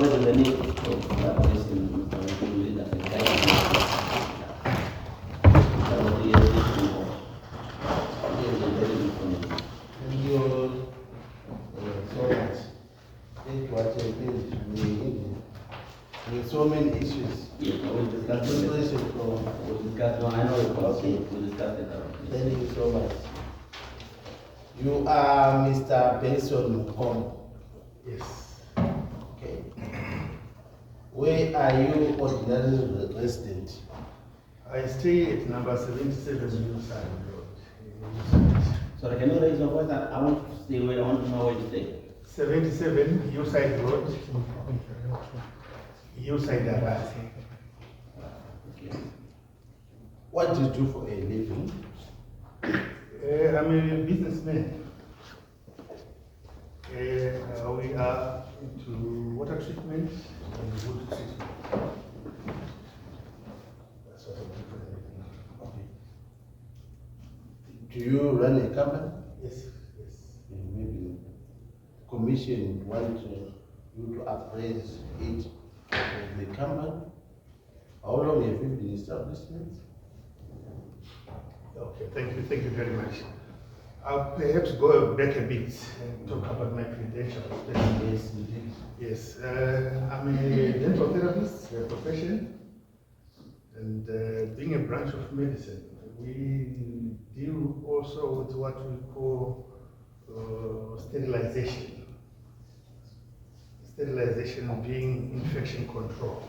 What is the need of that person to lead as a guide? Thank you so much. Thank you, what you did. With so many issues. Yes, we'll discuss it. We'll discuss one. I know it was okay. We'll discuss it. Thank you so much. You are Mr. Benson Morton. Yes. Okay. Where are you ordinarily resident? I stay at number 77 Newside Road. Sorry, can you raise your voice? I want to stay where I want to know where you stay. 77 Newside Road. Newside Harare. Okay. What do you do for a living? I'm a businessman. We are into water treatment and wood treatment. That's what I do for a living. Okay. Do you run a company? Yes, yes. Maybe commission want you to appraise it of the company. How long have you been established? Okay, thank you very much. I'll perhaps go back a bit and talk about my credentials. Yes, indeed. Yes, I'm a dental therapist by profession, and being a branch of medicine, we deal also with what we call sterilization. Sterilization being infection control.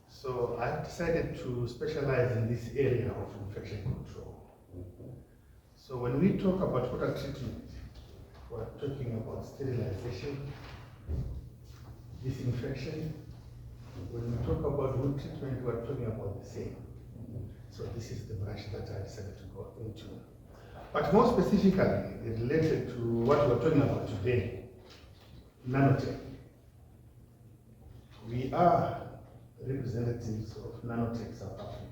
So I decided to specialize in this area of infection control. So when we talk about water treatment, we're talking about sterilization, disinfection. When we talk about wood treatment, we're talking about the same. So this is the branch that I decided to go into. But more specifically, related to what we're talking about today, Nanotech. We are representatives of Nanotech South Africa.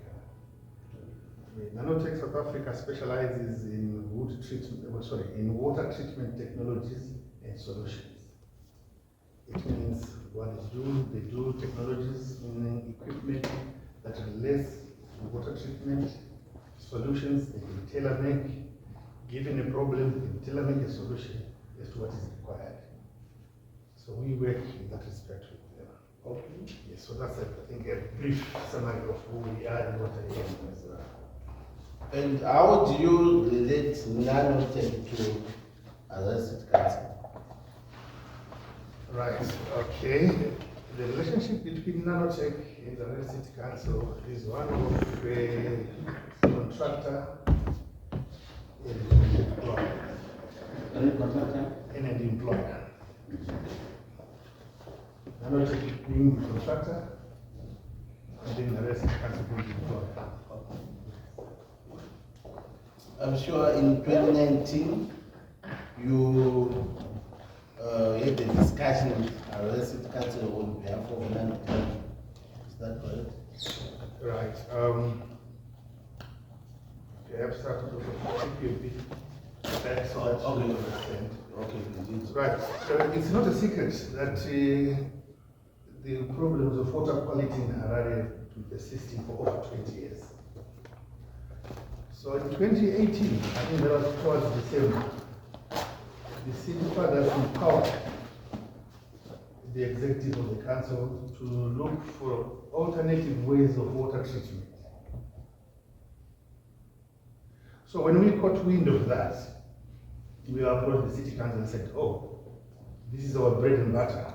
Nanotech South Africa specializes in wood treatment, in water treatment technologies and solutions. It means what they do technologies, meaning equipment that relates to water treatment, solutions they can tailor-make. Given a problem, they can tailor-make a solution as to what is required. So we work in that respect with them. Okay. Yes, so that's, I think, a brief summary of who we are and what I am as well. And how do you relate Nanotech to Harare City Council? Right, okay. The relationship between Nanotech and the Harare City Council is one of a contractor and an employer. And an employer. Nanotech being the contractor, and then the rest has to be the employer. I'm sure in 2019 you had a discussion with Harare City Council on behalf of Nanotech. Is that correct? Right. Perhaps I could take you a bit back so that you understand. Okay, indeed. Right. So it's not a secret that the problems of water quality in Harare have been persisting for over 20 years. So in 2018, I think that was towards December, the city fathers empowered the executive of the council to look for alternative ways of water treatment. So when we caught wind of that, we approached the city council and said, oh, this is our bread and butter.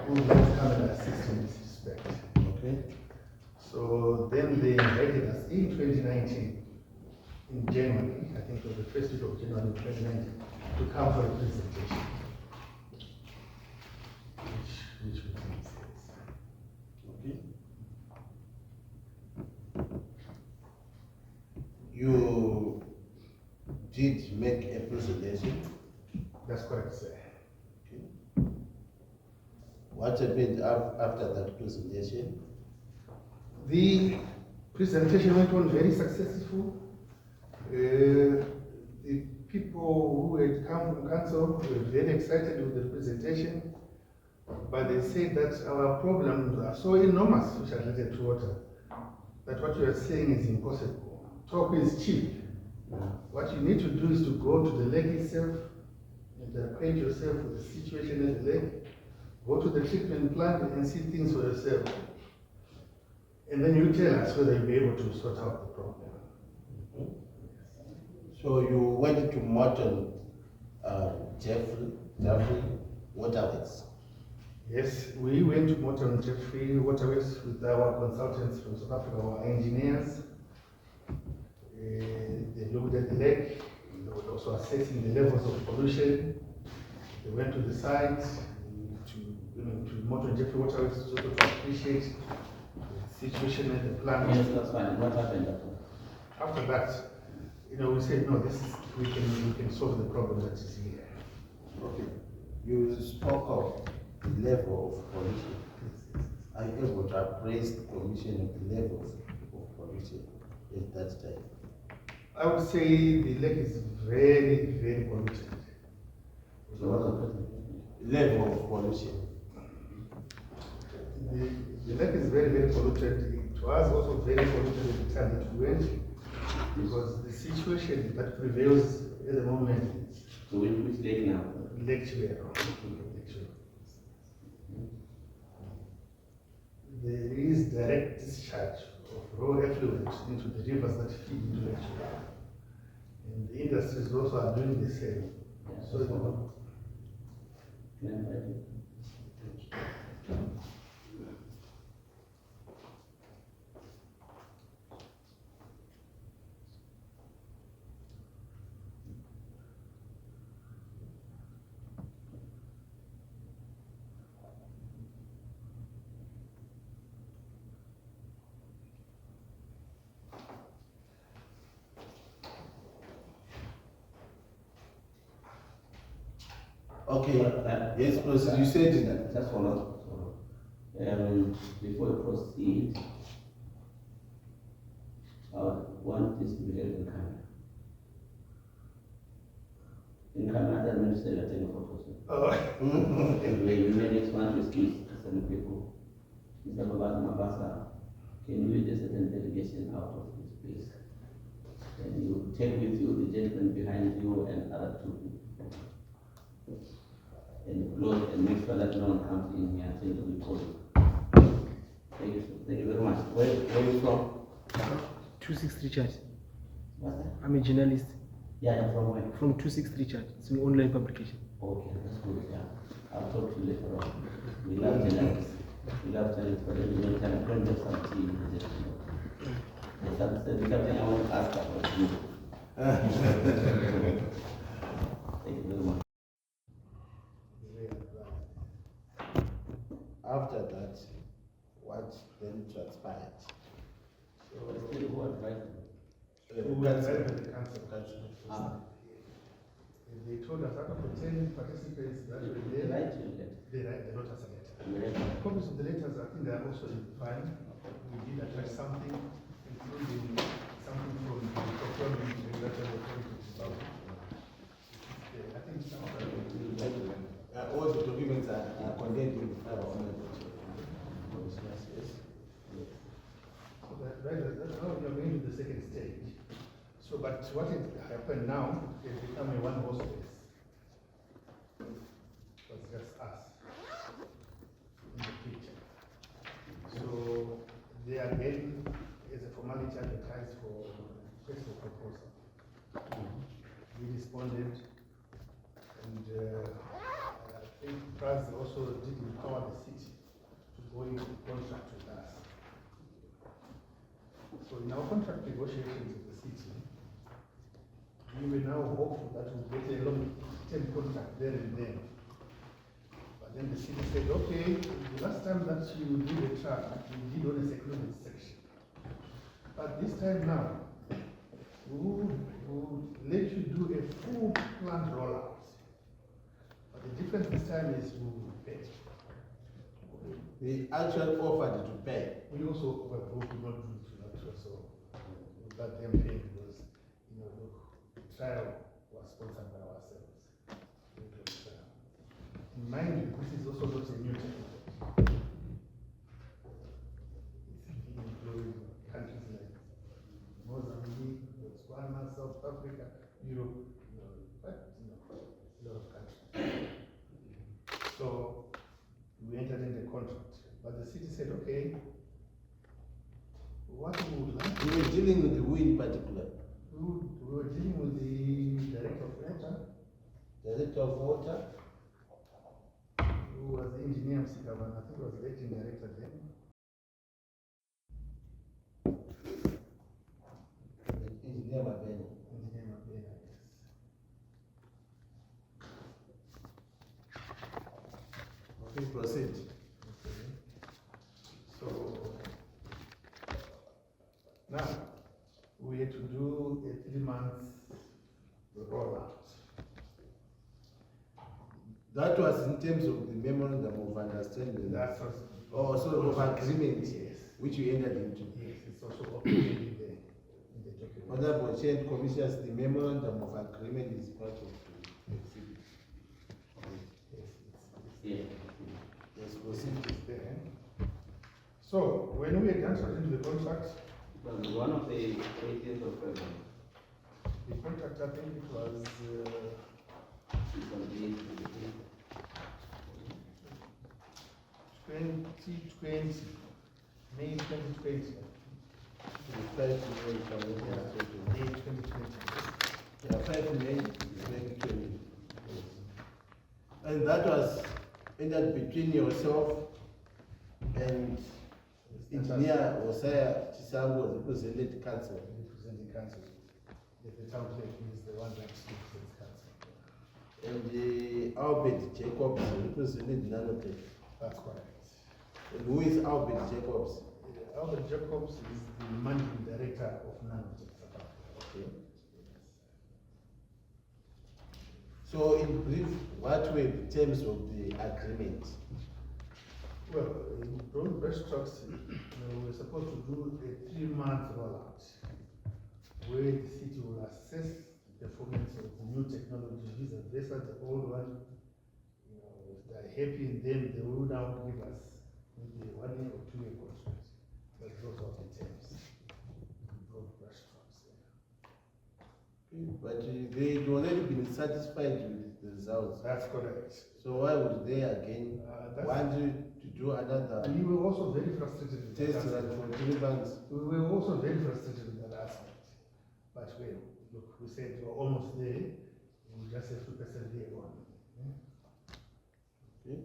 We would like to come and assist in this respect. Okay. So then they invited us in 2019, in January, I think it was the first week of January 2019, to come for a presentation. Which we think is. Okay. You did make a presentation. That's correct, sir. Okay. What happened after that presentation? The presentation went on very successful. The people who had come from council were very excited with the presentation. But they say that our problems are so enormous, which are related to water, that what you are saying is impossible. Talk is cheap. What you need to do is to go to the lake itself and acquaint yourself with the situation at the lake. Go to the treatment plant and see things for yourself. And then you tell us whether you'll be able to sort out the problem. So you went to Morton, Jaffray Waterworks. Yes, we went to Morton Jaffray Waterways with our consultants from South Africa, our engineers. They looked at the lake, they were also assessing the levels of pollution. They went to the site to Morton Jaffray Waterways to sort of appreciate the situation at the plant. Yes, that's fine. What happened after? After that, we said, no, we can solve the problem that is here. Okay. You spoke of the level of pollution. Are you able to appraise the pollution of the levels of pollution at that time? I would say the lake is very, very polluted. So what's the Level of pollution. The lake is very, very polluted. It was also very polluted at the time that we went, because the situation that prevails at the moment is So which lake now? Lake Chile. There is direct discharge of raw effluent into the rivers that feed into Lake Chile. And the industries also are doing the same. Yeah, So that's all. Can I invite you? Okay. Yes, proceed. You said it. Just hold on. Before you proceed, I want this to be held in camera. In camera, that means that you're taking photos. Anyway, you may next one to speak to some people. Mr. Mabasa, can you just send a delegation out of this place? And you take with you the gentleman behind you and other two people. And close and make sure that no one comes in here until the recording. Thank you very much. Where are you from? 263 Church. What's that? I'm a journalist Yeah, you're from where? from 263 Church. It's an online publication. Okay, that's good, yeah. I'll talk to you later on. We love journalists. We love journalists, but in the meantime, I don't have some tea in the gentleman. There's something I want to ask about you. Thank you very much. After that, what then transpired? Still who advised you? We were right with the council. Ah. They told us out of the 10 participants that were They there, lied to you that. they wrote us a letter. You read it? Copies of the letters, I think they are also in file. We did attach something, including something from the procurement regulatory authority. I think some of them. All the documents are contained in the file of So that's how we are going to the second stage. So, but what it happened now is become a one horse race. It's just us in the picture. So they are again, as a formality, advertised for request for proposal. We responded, and I think Praz also did empower the city to go into contract with us. So in our contract negotiations with the city, we were now hopeful that we'll get a long-term contract there and then. But then the city said, okay, the last time that you did a track, you did on a secluded section. But this time now, we will let you do a full plant rollout. But the difference this time is we will pay. They actually offered to pay. We also could not do it without so that them pay because the trial was sponsored by ourselves. In mind you, this is also not a new technology. It's being employed in countries like Mozambique, Botswana, South Africa, Europe, but a lot of countries. So we entered in the contract, but the city said, okay, what we would like. You were dealing with who in particular? We were dealing with the director of water, Director of water? who was the engineer of Sikavan, I think was the acting director then. Engineer Mabeni. Engineer Mabena, yes. Okay, proceed. Okay. So now we had to do a 3 months rollout. That was in terms of the memorandum of understanding. That's also sort of agreement, yes. which you entered into. Yes, it's also updated in the document. Honorable Chair and Commissioners, the memorandum of agreement is part of the exhibit. Yes, Yes, proceed. it's there. So when we entered into the contract, It was one of the 18th of February. the contract, I think it was It was the 18th. 2020, May 2020. Reply to May Yeah, May 2020. Yeah, 5 May 2020. And that was entered between yourself and Engineer Osaya Chisango, the represented council. Representing council. The town clerk is the one that represents council. And Albert Jacobs, represented Nanotech. That's correct. And who is Albert Jacobs? Albert Jacobs is the managing director of Nanotech South Africa. Okay. So in brief, what were the terms of the agreement? Well, in broad brushstrokes, we're supposed to do a 3-month rollout where the city will assess the performance of the new technology versus the old one. If they're happy, and then they will now give us maybe a 1 year or 2 year contract. But those are the terms. In broad brushstrokes. But they'd already been satisfied with the results. That's correct. So why would they again want you to do another And we were also very frustrated with that test aspect. run for 3 months? We were also very frustrated with that aspect. But we said we're almost there. We just have to persevere on. Okay.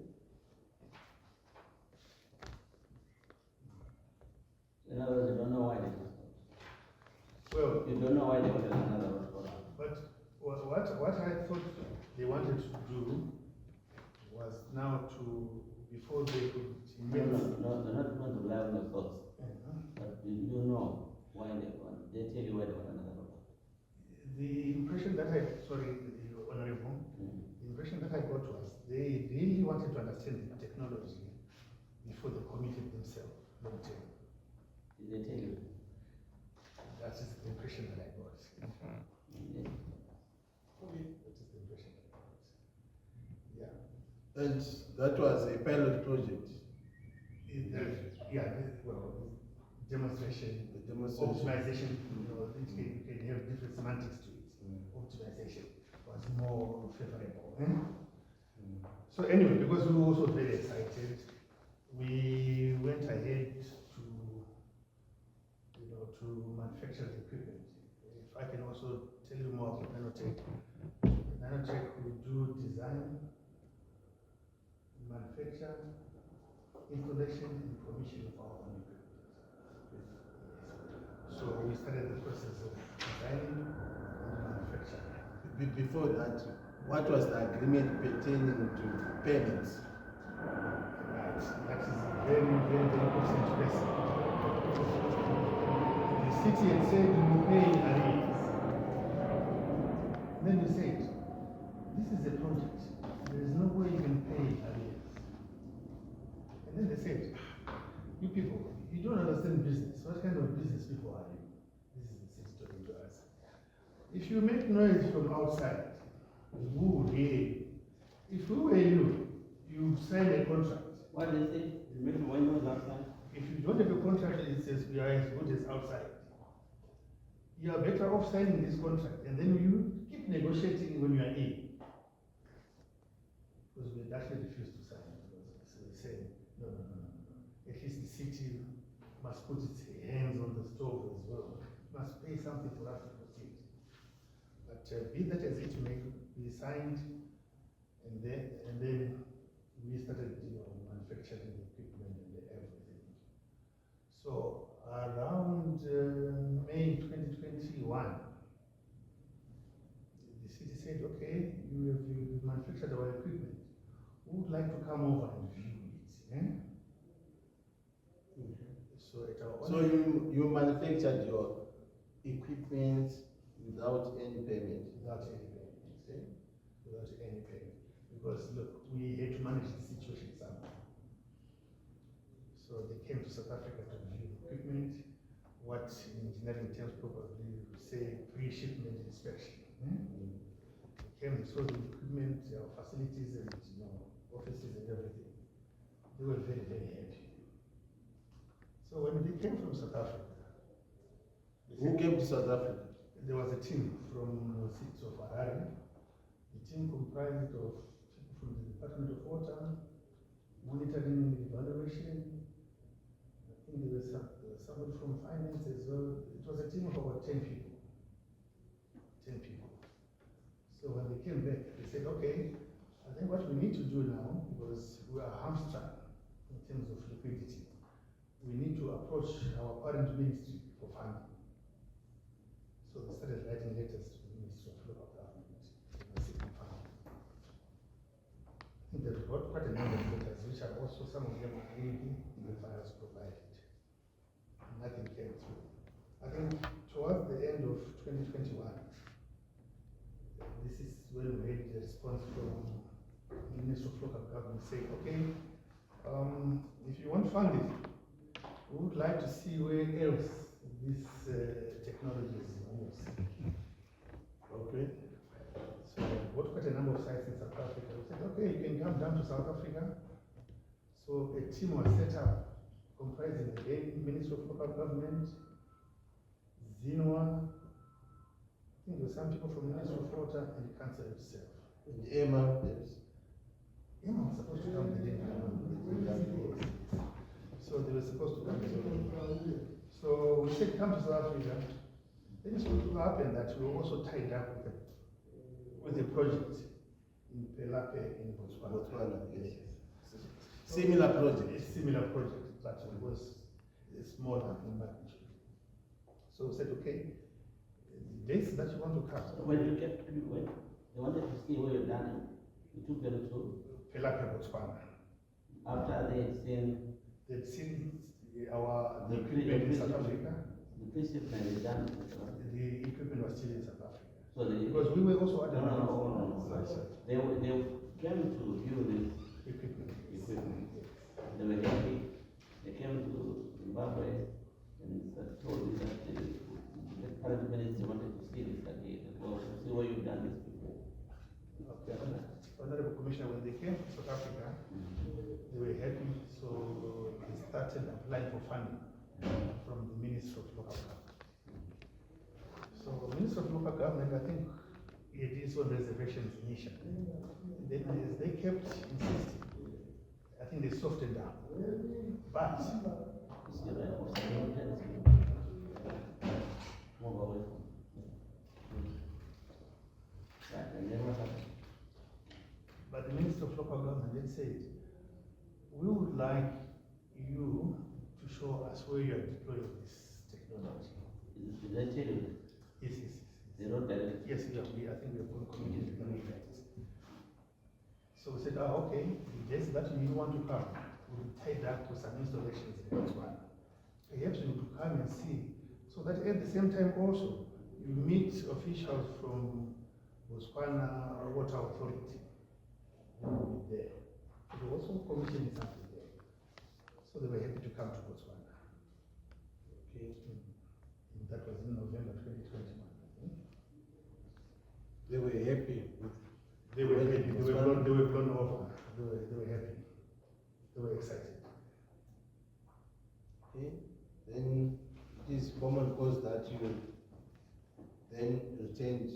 In other words, you don't know why they just stopped. Well, You don't know why they wanted another rollout. but what I thought they wanted to do was now to, before they could No, they're not going to lie on your thoughts. But you don't know why they want. They tell you why they want another rollout. The impression that Honorable, the impression that I got was they really wanted to understand the technology before they committed themselves long term. Did they tell you? That is the impression that I got. Yes. That is the impression that I got. Yeah. And that was a pilot project. Demonstration, The demonstration. optimization, it can have different semantics to it. Optimization was more favorable. So anyway, because we were also very excited, we went ahead to manufacture the equipment. If I can also tell you more about Nanotech. Nanotech will do design, manufacture, installation, and commission of our own equipment. So we started the process of designing and manufacturing. Before that, what was the agreement pertaining to payments? Right. That is a very, very, very important question. The city had said we will pay in arrears. Then we said, this is a project. There is no way you can pay in arrears. And then they said, you people, you don't understand business. What kind of business people are you? This is the city talking to us. If you make noise from outside, who will hear you? If we were you, You sign a contract. What they say, make the windows outside. If you don't have a contract that says we are as good as outside, you are better off signing this contract and then you keep negotiating when you are in. Because we actually refused to sign it. So we said, no. At least the city must put its hands on the stove as well. Must pay something for us to proceed. But be that as it may, we signed, and then we started, manufacturing equipment and everything. So around May 2021, the city said, okay, you manufactured our equipment. We would like to come over and view it. Eh? So at our So you manufactured your equipment without any payment? Without any payment, see? Without any payment. Because look, we had to manage the situation somehow. So they came to South Africa to view the equipment, what in engineering terms probably we say pre-shipment inspection. They came and saw the equipment, our facilities and offices and everything. They were very, very happy. So when they came from South Africa, Who came to South Africa? there was a team from the city of Harare. The team comprised of people from the Department of Water, monitoring and evaluation. I think there was somebody from finance as well. It was a team of about 10 people. 10 people. So when they came back, they said, okay, I think what we need to do now, because we are hamstrung in terms of liquidity, we need to approach our parent ministry for funding. So they started writing letters to the Ministry of Local Government seeking funding. I think they wrote quite a number of letters, which are also some of them are in the files provided. Nothing came through. I think towards the end of 2021, this is when we had the response from the Ministry of Local Government saying, okay, if you want funding, we would like to see where else this technology is used. Okay. So we got quite a number of sites in South Africa. We said, okay, you can come down to South Africa. So a team was set up comprising the Ministry of Local Government, Zinwa, I think there were some people from the Ministry of Water and the Council itself. And Emma, yes. Emma was supposed to come, they didn't come. So they were supposed to come to South Africa. So we said, come to South Africa. Then it's going to happen that we were also tied up with a project in Pelape in Botswana. Botswana, yes. Similar project. A similar project, but it was smaller in magnitude. So we said, okay, the dates that you want to come. So when you kept when they wanted to see where you've done it, you took them to Pelape, Botswana. after they had seen They'd seen our the equipment in South Africa. the pre-shipment is done. in South Africa. The equipment was still in South Africa. So they Because we were also no, no. They came to view this Equipment. equipment. They were happy. They came to Zimbabwe and told me that the current minister wanted to see this again. Well, to see where you've done this before. Okay. Honorable Commissioner, when they came to South Africa, they were happy, so they started applying for funding from the Ministry of Local Government. So the Ministry of Local Government, I think, it is on reservations initially. Then as they kept insisting, I think they softened down. But Move away from. Right, and then what happened? But the Minister of Local Government then said, we would like you to show us where you are deploying this technology. Did they tell you this? Yes. They wrote that. Yes, I think we have communicated that. So we said, okay, the days that you want to come, we'll be tied up to some installations in Botswana. Perhaps you could come and see, so that at the same time also, you meet officials from Botswana Water Authority who will be there. They also commissioned something there. So they were happy to come to Botswana. Okay. And that was in November 2021. They were happy with They were blown over. they were happy. They were excited. Okay. Then it is common cause that you then returned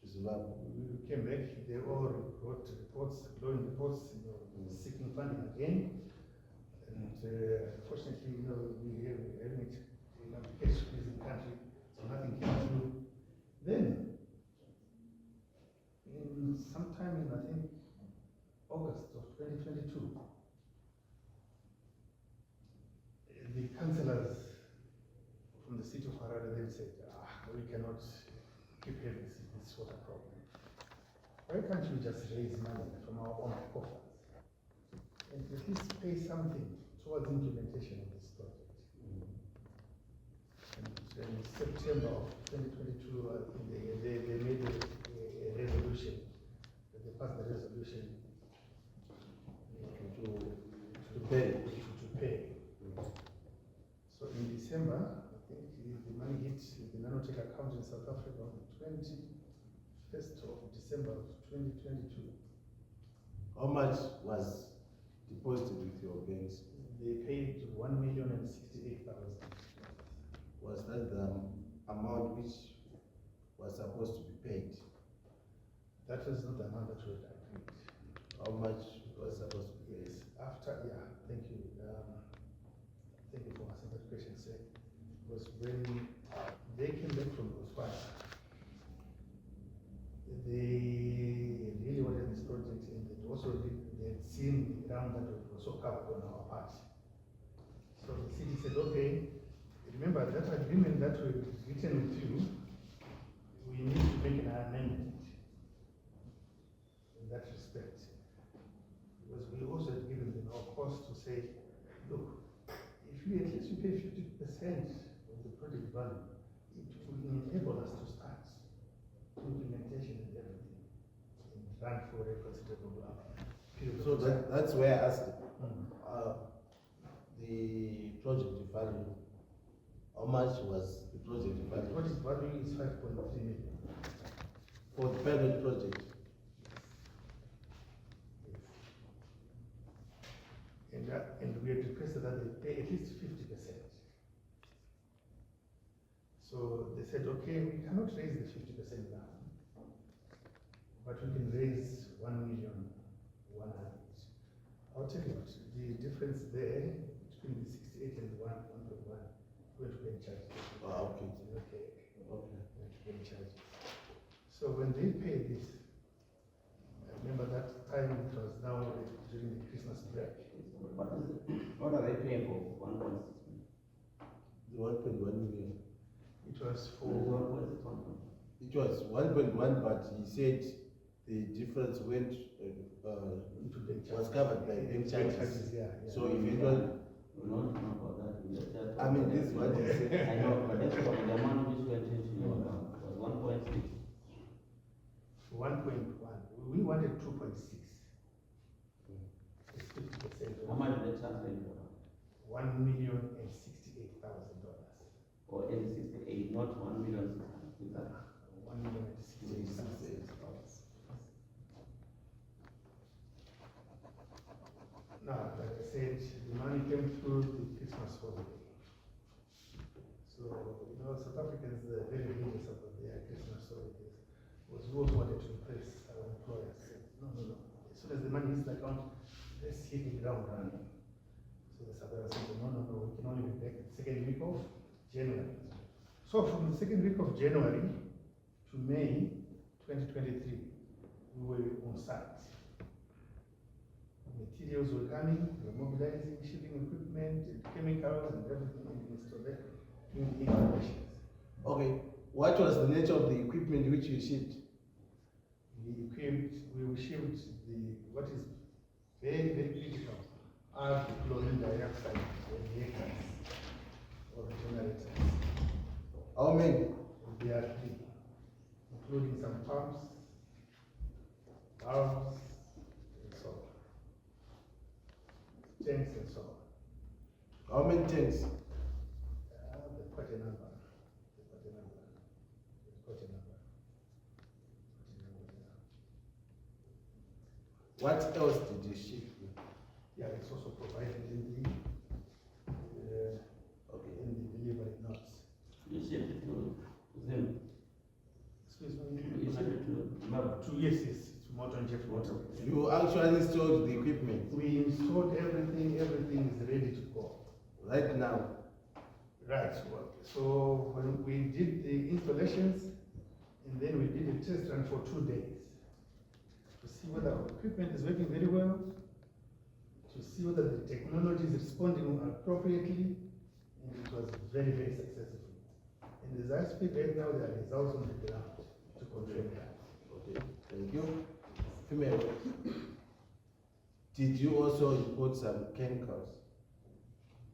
to Zimbabwe. We came back, they all wrote reports, glowing reports, seeking funding again. And fortunately, we have it in application in the country, so nothing came through. Then, in sometime in, I think, August of 2022, the councillors from the city of Harare then said, we cannot keep having this water problem. Why can't we just raise money from our own coffers and at least pay something towards implementation of this project? And in September of 2022, I think they made a resolution, they passed the resolution To pay. to pay. So in December, I think the money hit the Nanotech account in South Africa on the 21st of December of 2022. How much was deposited with your banks? They paid 1,068,000. Was that the amount which was supposed to be paid? That was not the amount that we had agreed. How much was supposed to be paid? Yes, after, thank you. Thank you for asking that question, sir. Because when they came back from Botswana, they really wanted this project, and they had seen the ground that was also covered on our part. So the city said, okay, remember that agreement that we've written with you, we need to make an amendment in that respect. Because we also had given them our cost to say, look, if you at least you pay 50% of the project value, it will enable us to start implementation and everything and run for a considerable period So of time. that's where I asked the project value. How much was the project The value? project value is 5.3 million. For the pilot project? And we had requested that they pay at least 50%. So they said, okay, we cannot raise the 50% now, but we can raise 1,100,000. I'll tell you what, the difference there between the 68 and the 1.1, we're going to pay charges. Okay. Okay. Okay. We're going to pay charges. So when they pay this, I remember that time it was now during the Christmas break. What is it? What are they paying for 1.6 million? The 1.1 million. It was for What is it 1.1? It was 1.1, but he said the difference went into bank was charges. covered by bank charges. Yeah. So if you don't, We don't know about that. We just I mean, this is what he said. I know, but that's what the amount which went into your account was 1.6. 1.1. We wanted 2.6. It's 50%. How much did they transfer into your account? $1,068,000. Or 868, not 1,600,000. 1,068,000. Now, like I said, the money came through the Christmas holiday. So, South Africans are very religious about their Christmas holidays. Was we also wanted to impress our employers. No. As soon as the money hits the account, let's hit the ground running. So the South Africans said, no, we can only be back the second week of January. So from the second week of January to May 2023, we were on site. Materials were coming, we were mobilizing, shipping equipment, and chemicals, and everything in the installation, doing the installations. Okay, what was the nature of the equipment which you shipped? We shipped what is very, very critical, are the chlorine dioxide reactors or generators. How many? There are 3, including some pumps, valves, and so on. Tanks and so on. How many tanks? There's quite a number. What else did you ship? Yeah, it's also provided in the delivery notes. You shipped it to them. Excuse me. You shipped it to Mab. Yes, to Morton Jaffray Water. You actually stored the equipment We installed everything is ready to go. right now. Right, so when we did the installations, and then we did a test run for 2 days to see whether our equipment is working very well, to see whether the technology is responding appropriately, and it was very, very successful. And as I speak right now, there are results on the ground to confirm that. Okay, thank you. Female, did you also import some chemicals?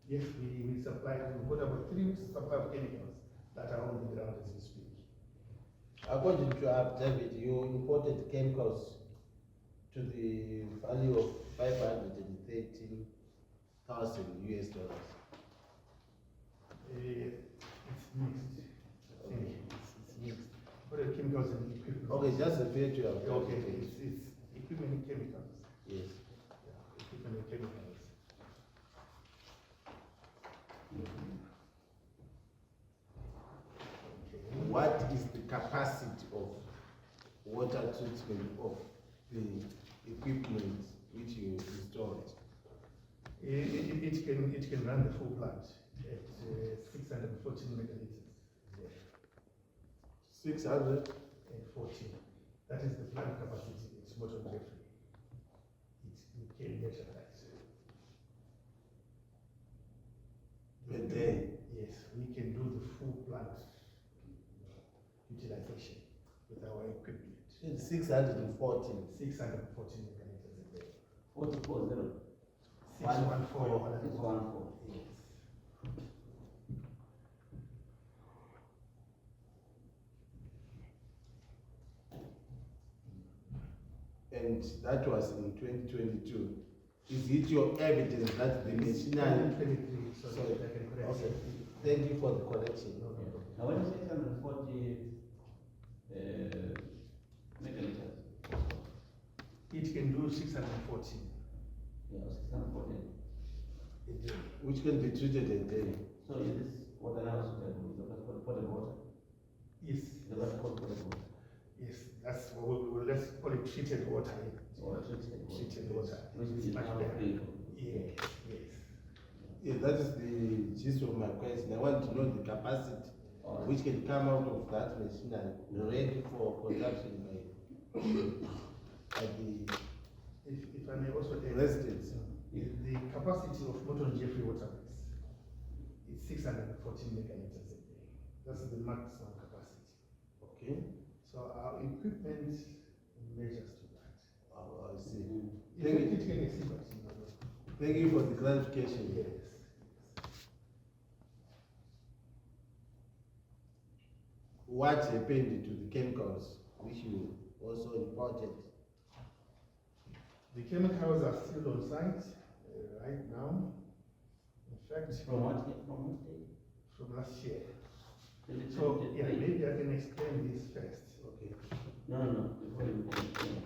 Yes, we supply, we've got about 3 weeks supply of chemicals that are on the ground as we speak. According to David, you imported chemicals to the value of 513,000 US dollars. It's mixed. I think it's mixed. What are chemicals and equipment? Okay, just refer to your Okay, it's equipment and chemicals. Yes. Yeah, equipment and chemicals. Okay. What is the capacity of water treatment of the equipment which you installed? It can run the full plant at 614 megaliters. Yeah. 614. That is the plant capacity. It's Morton Jaffray. It can measure that. Per day. Yes, we can do the full plant utilization with our equipment. It's 614. 614 megaliters a day. 440. 614. 614. Yes. And that was in 2022. Is it your evidence that the machinery? 23, so Sorry. I can correct. Okay. Thank you for the correction. No, no, no. Now, when you say 640 megaliters, It can do 614 yeah, 640. a day. Which can be treated a day. So is this water now suitable? Is that called potable water? Yes, Is that called potable water? yes, that's what let's call it treated water. Or treated water? Treated water. Which It's is much now better. free. Yes, yes. Yeah, that is the gist of my question. I want to know the capacity Alright. which can come out of that machinery ready for consumption by the If I may also add, residents. the capacity of Morton Jaffray Waterworks is 614 megaliters a day. That's the maximum capacity. Okay. So our equipment measures to that. Oh, I see. It Thank can you. exceed that. Thank you for the clarification. Yes. What happened to the chemicals which you also imported? The chemicals are still on site right now. In fact, From what year? From what day? from last year. Did it So, change it? yeah, maybe I can explain this first. Okay. No. Before you explain.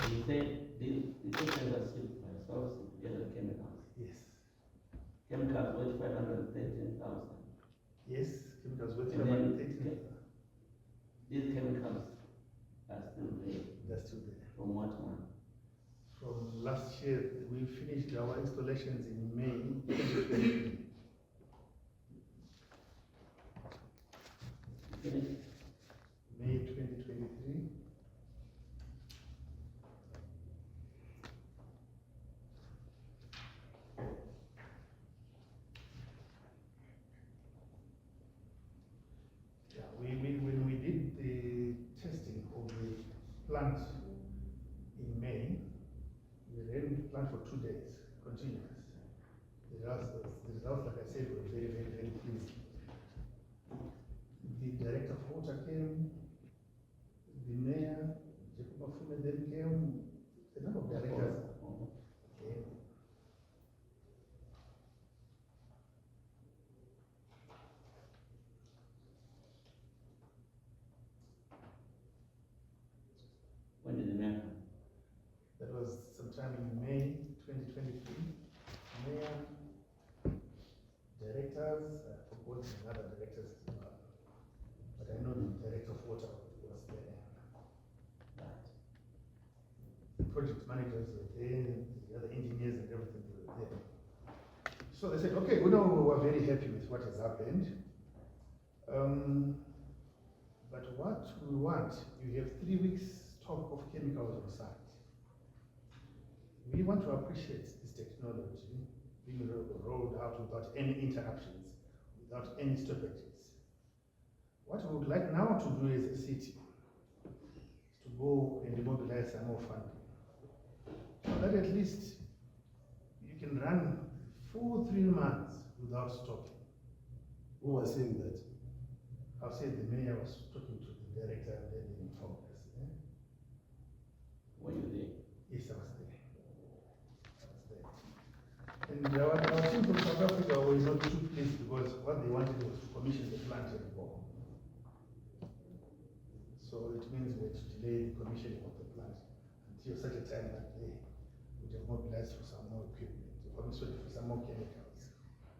You said the chemicals are shipped by source together with chemicals. Yes. Chemicals worth 513,000. Yes, chemicals worth And about then 30. these chemicals are still there. That's still there. From what one? From last year, we finished our installations in May 2023. Finished? May 2023. Yeah, when we did the testing of the plant in May, we ran the plant for 2 days, continuous. The results, like I said, were very, very, very pleasing. The director of water came, the mayor, Jacob Mafume then came, a number of directors came. When did the mayor come? was sometime in May 2023. Mayor, directors, I forgot another directors, but I know the director of water was there. Right. The project managers were there, the other engineers and everything were there. So they said, okay, we know we're very happy with what has happened. But what we want, you have 3 weeks stock of chemicals on site. We want to appreciate this technology being rolled out without any interruptions, without any stoppages. What we would like now to do as a city is to go and mobilize some more funding. So that at least you can run full 3 months without stopping. Who was saying that? I'll say the mayor was talking to the director and then they informed us. Were you there? Yes, I was there. And our team from South Africa was not too pleased because what they wanted was to commission the plant and go. So it means we had to delay the commissioning of the plant until such a time that they would have mobilized for some more equipment, for some more chemicals.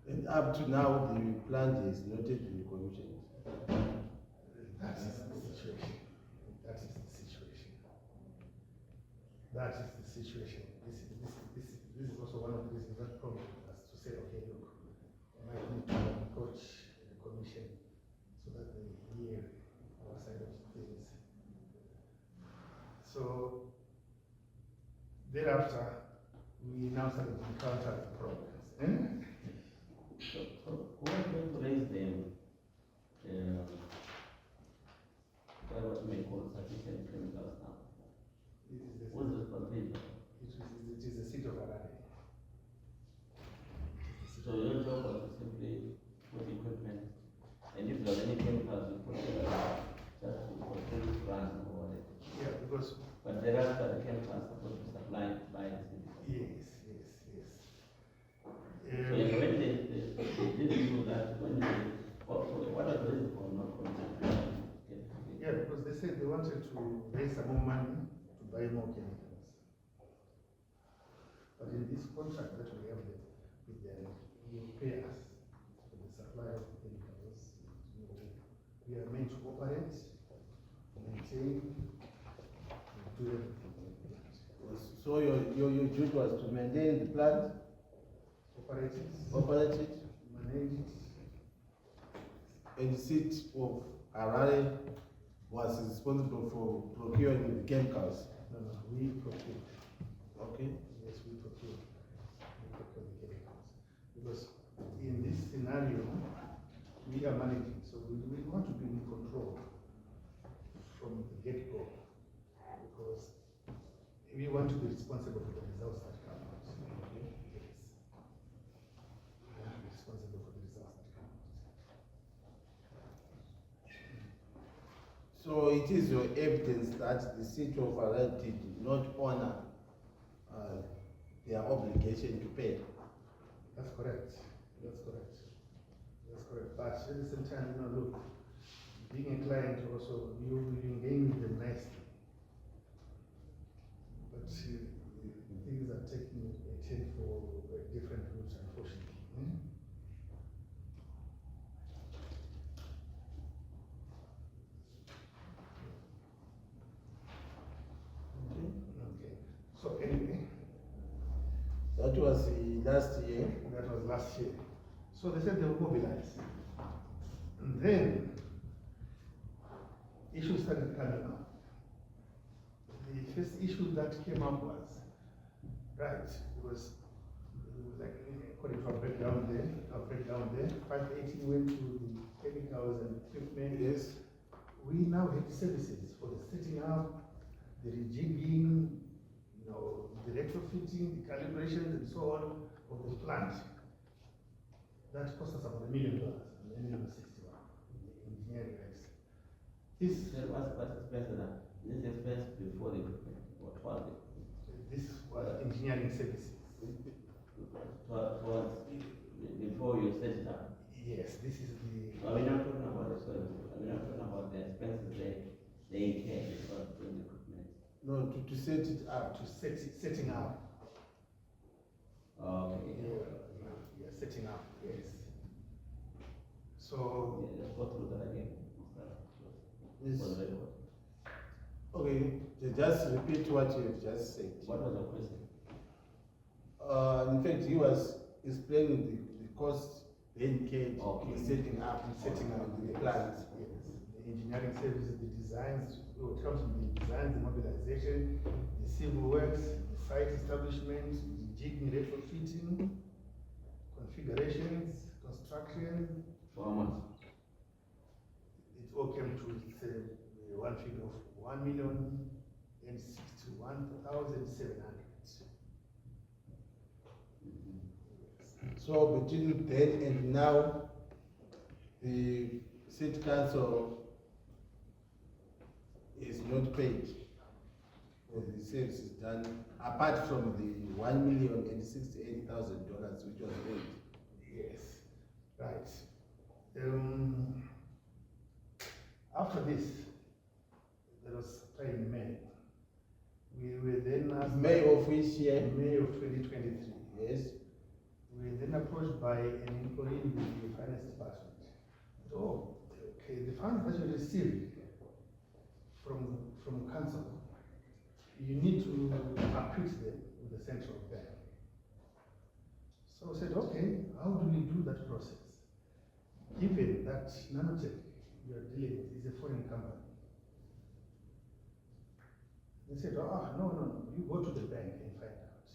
And up to now, the plant is not yet been commissioned. That is the situation. That is the situation. That is the situation. This is also one of the reasons that prompted us to say, okay, look, we might need to approach the commission so that they hear our side of things. So thereafter, we now started to encounter problems. So who are going to raise them? What you may call sufficient chemicals now? What's the responsibility? It is the seat of Harare. So your job was to simply put equipment, and if there are any chemicals, you put it just for 3 grants or whatever. Yeah, because But there are the chemicals supposed to be supplied by the city. yes. So when they didn't do that, what are the reasons for not contributing? Yeah, because they said they wanted to raise some more money to buy more chemicals. But in this contract that we have with them, you pay us for the supply of chemicals. We are meant to operate, maintain, and do everything. So your duty was to maintain the plant, Operate it, operate it, manage it. and the seat of Harare was responsible for procuring the chemicals. No, we procure. Okay. Yes, we procure the chemicals. Because in this scenario, we are managing, so we want to be in control from the get-go, because we want to be responsible for the results that come out. Yes. We want to be responsible for the results that come out. So it is your evidence that the city of Harare did not honor their obligation to pay. That's correct. That's correct. That's correct. But at the same time, look, being a client also, you engage with them nicely. But things are taking a turn for different routes, unfortunately. Okay. So anyway, That was last year. that was last year. So they said they will mobilize. And then issues started coming up. The first issue that came up was, right, like according to our breakdown there, 580 went to the chemicals and equipment. Yes. We now have services for the setting up, the rejigging, the retrofitting, the calibrations and so on of the plant. That cost us about $1 million, $1,61 million, the engineering rates. This What's expensive now? This expense before the equipment, or toward the equipment? this was engineering services. Towards, before you set it up. Yes, this is the. Are we not talking about the soil? Are we not talking about the expenses they incur for the equipment? No, to set it up. Setting up. Okay. Yeah, setting up, yes. So, Yeah, let's go through that again. Yes. For the record. Okay, just repeat what you have just said. What was your question? In fact, he was explaining the cost they incurred Okay. in setting up the plans. yes, the engineering services, the designs, it comes to the designs, the mobilization, the civil works, the site establishment, the jigging, retrofitting, configurations, construction. For how much? It all came to one figure of 1,061,700. So between then and now, the City Council is not paid for the services done, apart from the $1,068,000 which was paid. Yes, right. After this, there was in May. We were then asked May of which year? May of 2023. Yes. We were then approached by an employee in the finance department. Oh, okay, the funds that you received from council, you need to acquit them with the central bank. So I said, okay, how do we do that process? Given that Nanotech you are dealing with is a foreign company. They said, no, you go to the bank and find out.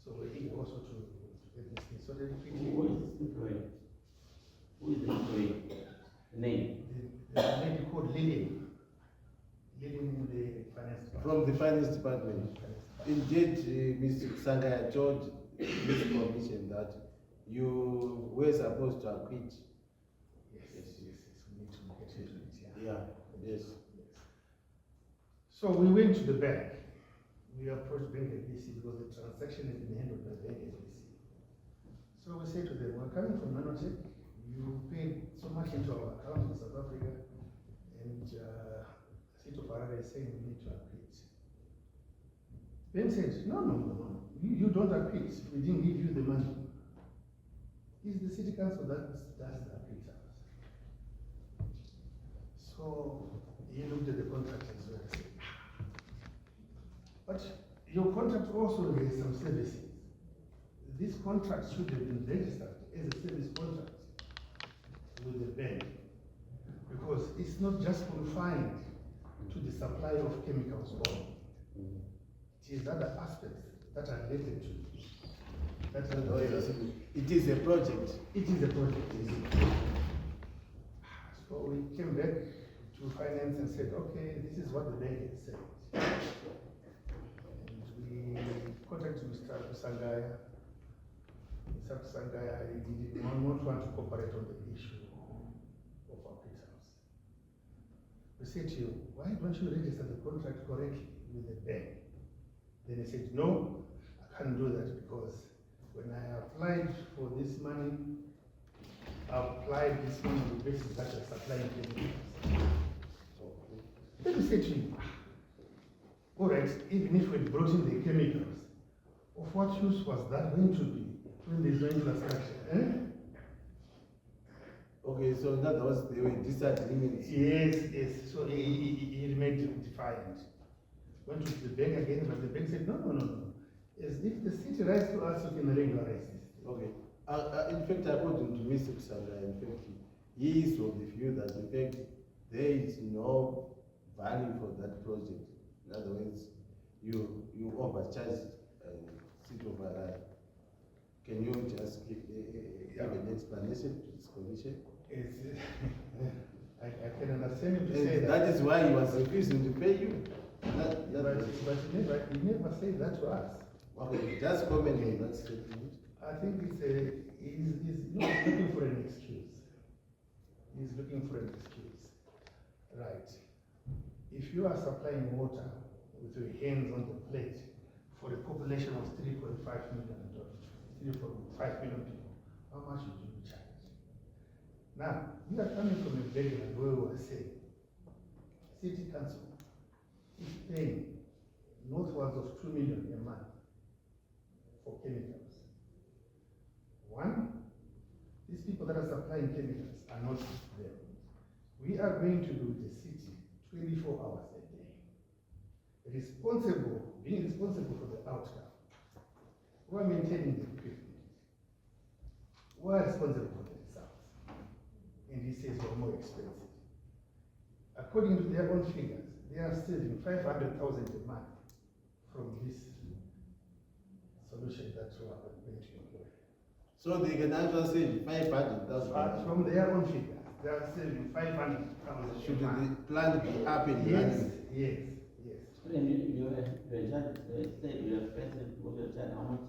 So we're eager also to get this thing sorted quickly. Who is this employee? Who is the employee? The name? The lady called Lillian. Lillian in the finance department. From the finance department. Indeed, Mr. Sangaya told this commission that you were supposed to acquit. Yes, we need to get into it, yeah. Yes. So we went to the bank. We approached Bank ABC because the transaction has been handled by Bank ABC. So we said to them, we're coming from Nanotech. You paid so much into our account in South Africa, and the City of Harare is saying we need to acquit. Ben said, no. You don't acquit. We didn't give you the money. It's the City Council that does the acquittal. So he looked at the contract as well and said, but your contract also has some services. This contract should have been registered as a service contract with the bank, because it's not just confined to the supply of chemicals only. It is other aspects that are related to it. It is a project. It is a project. So we came back to finance and said, okay, this is what the bank has said. And we contacted Mr. Sangaya. Mr. Sangaya, he did not want to cooperate on the issue of acquittals. We said to him, why don't you register the contract correctly with the bank? Then he said, no, I can't do that because when I applied for this money, I applied this money on the basis that you're supplying chemicals. Then we said to him, all right, even if we brought in the chemicals, of what use was that going to be when there's no infrastructure? Okay, so that was the disagreement. Yes. So he remained defiant. Went to the bank again, but the bank said, no. As if the city writes to us, we can regularize this. Okay. In fact, according to Mr. Kusanga, in fact, he is of the view that in fact there is no value for that project. In other words, you overcharged City of Harare. Can you just give an explanation to this commission? I can understand him to say that. That is why he was refusing to pay you. But he never said that to us. Okay, just comment on that statement. I think he's looking for an excuse. He's looking for an excuse. Right. If you are supplying water with your hands on the plate for a population of 3.5 million people, how much would you charge? Now, we are coming from a background where we were saying, City Council is paying northwards of 2 million a month for chemicals. One, these people that are supplying chemicals are not them. We are going to do the city 24 hours a day. Being responsible for the outcome. Who are maintaining the equipment? Who are responsible for the results? And he says we're more expensive. According to their own figures, they are saving 500,000 a month from this solution that we are going to employ. So they can actually save 500,000. From their own figures, they are saving 500,000 Should a the month. plant be up and Yes, running? yes, yes. When you are said you are expensive, what you are charging, how much?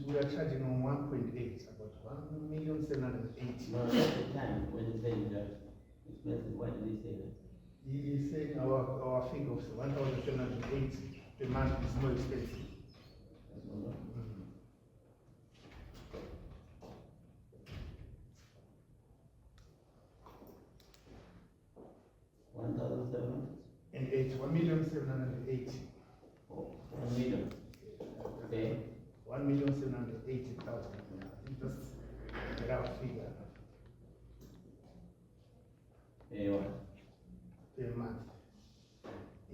We are charging on 1.8, about 1,780,000. No, at the time, when you say you are expensive, why did he say that? He is saying our figure of 1,780 per month is more expensive. That's all right. And 1,780,000. Oh, 1 million. Okay. 1,780,000. I think that's the rough figure what? per month.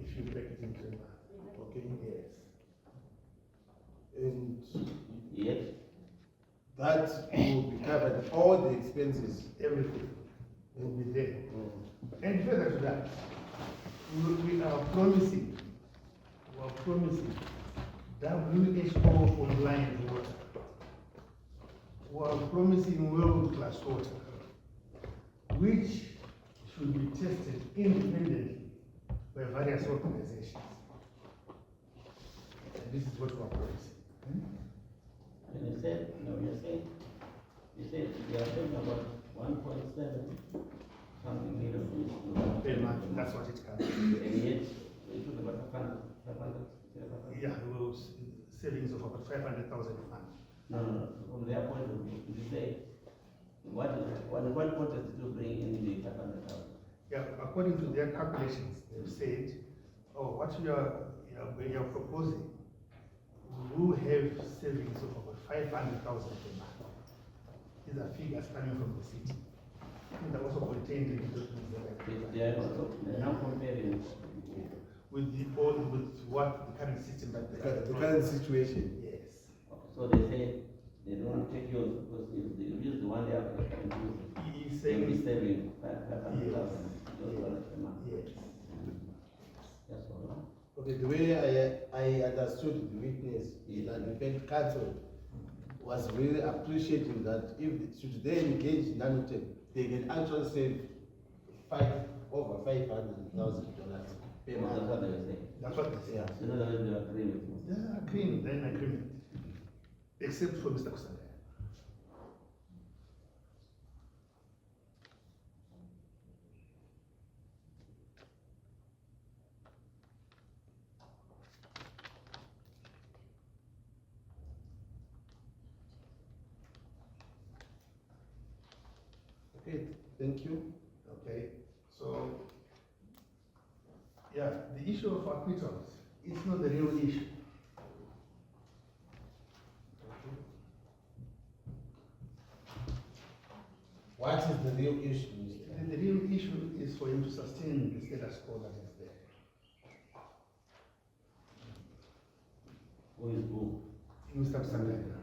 If you break it into a month. Okay. Yes. And Yes. that will be covered, all the expenses. Everything will be there. Mm. And further to that, we are promising WHO compliant water. We are promising world-class water, which should be tested independently by various organizations. And this is what we are promising. And you said, you said you are talking about 1.7 something million. Per month, that's what it comes. And yet, you talk about 500. Yeah, savings of about 500,000 a month. No. From their point of view, you say, what does it bring in the 500,000? Yeah, according to their calculations, they've said, what you are proposing will have savings of about 500,000 per month. These are figures coming from the city. These are also contained in the documents They are now comparing with what the current system that they have. The current situation. Yes. So they say they don't want to take yours because if they use the one they have to He is they'll be saying, saving 500,000 dollars a month. yes. That's all right. Okay, the way I understood the witness is that the Fed Council was really appreciating that if should they engage Nanotech, they can actually save over $500,000 per That's month. what they were saying. That's what they say. Yeah. So in other words, they agree with you. They're agreeing, they're in agreement. Except for Mr. Kusanga. Okay, thank you. Okay, so, yeah, the issue of acquittals is not the real issue. What is the real issue, Mr.? The real issue is for him to sustain the status quo that is there. Who is who? Mr. Kusanga.